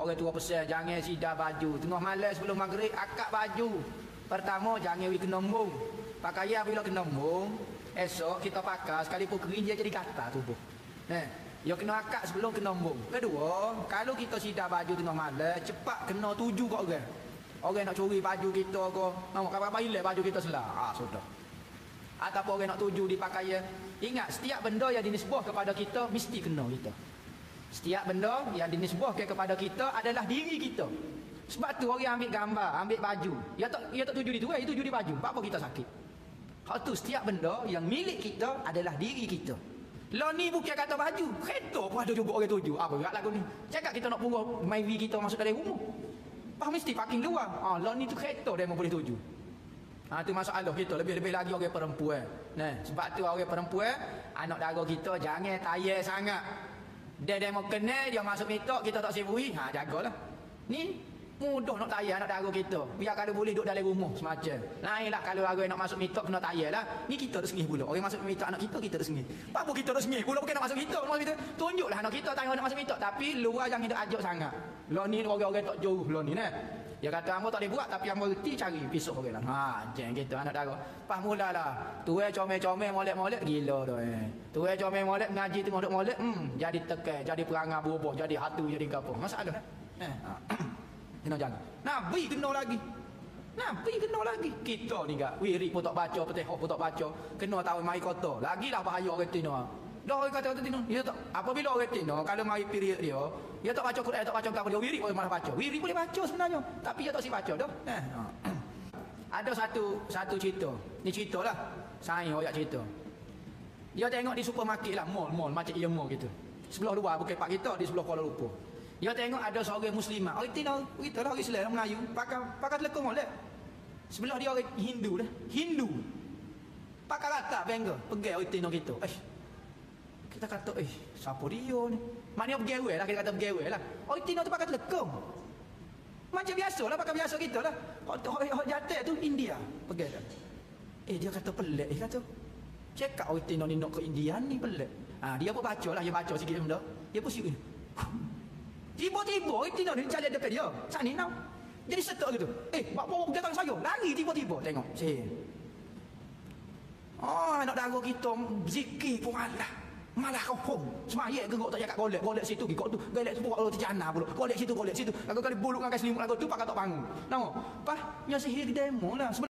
Orang tua pesan jangan sidar baju. Tengah malam sebelum maghrib akak baju. Pertama jangan beli kenombong. Pakaian bila kenombong, esok kita pakai sekalipun kering dia jadi gatal tubuh. Ya kena akak sebelum kenombong. Kedua, kalau kita sidar baju tengah malam, cepat kena tuju kat orang. Orang nak curi baju kita ke, mau kapan bailai baju kita selah. Sudah. Ataupun orang nak tuju di pakaian. Ingat, setiap benda yang dinisbah kepada kita mesti kena kita. Setiap benda yang dinisbahkan kepada kita adalah diri kita. Sebab tu orang ambil gambar, ambil baju. Dia tak tuju di tu, dia tuju di baju. Apa kita sakit? Hak tu setiap benda yang milik kita adalah diri kita. Lah ni bukan kata baju. Kereta pun ada juga orang tuju. Apa berat lagu ni? Cakap kita nak punggung maybe kita masuk dalam rumah. Mesti parking luar. Lah ni tu kereta dia boleh tuju. Tu masalah kita. Lebih-lebih lagi orang perempuan. Sebab tu orang perempuan, anak dara kita jangan tayar sangat. Dia mau kenal, dia masuk mitok, kita tak sibui. Jagalah. Ni mudah nak tayar anak dara kita. Biar kalau boleh duduk dalam rumah semacam. Lainlah kalau orang nak masuk mitok kena tayar lah. Ni kita dah sengih pula. Orang masuk mitok anak kita dah sengih. Apa kita dah sengih pula bukan nak masuk mitok. Tunjuklah anak kita tengok nak masuk mitok. Tapi luar jangan kita ajak sangat. Lah ni orang-orang tak jauh lah ni. Dia kata hamba tak boleh buat tapi hamba reti cari pisau orang lah. Jangan gitu anak dara. Pas mulalah. Tuai comel-comel molek-molek gila dah. Tuai comel-molek ngaji tengok duk molek, jadi tekan, jadi perangai berubah, jadi hatu, jadi gapo. Masalah. Kena jaga. Nabi kena lagi. Nabi kena lagi. Kita ni gak wirid pun tak baca, Fatihah pun tak baca. Kena tahu mai kota. Lagilah bahaya orang Tino. Dah orang kata Tino, dia tak apabila orang Tino kalau mai period dia tak baca Quran, tak baca apa dia wirid boleh malah baca. Wirid boleh baca sebenarnya, tapi dia tak si baca dah. Ada satu cerita. Ni ceritalah. Saya ayat cerita. Dia tengok di supermarket lah, mall macam ia mall gitu. Sebelah luar bukan pak kita, di sebelah Kuala Lumpur. Dia tengok ada seorang muslimah. Orang Tino, kita lah orang Islam Melayu, pakai telekong molek. Sebelah dia orang Hindu dah. Hindu. Pakai rata bengga, pegang orang Tino kita. Kita kata, siapa dia ni? Maknanya bergewe lah, kita kata bergewe lah. Orang Tino tu pakai telekong. Macam biasa lah, pakai biasa kita lah. Orang jatuh tu India, pegang dah. Dia kata pelik, kata. Cakap orang Tino ni nak ke India ni pelik. Dia pun baca lah, dia baca sikit benda. Dia pun sikit. Tiba-tiba Tino ni jalan dekat dia. Saat ni nak. Jadi setak gitu. Buat apa datang saya? Lari tiba-tiba. Tengok. Anak dara kita zikir pun malah kau semayat gerok tak cakap golek situ gerok tu golek tu buat terjana pula golek situ lagu kali buluk dengan selimut lagu tu pakai tak bangun nama apa yang sihir demo lah.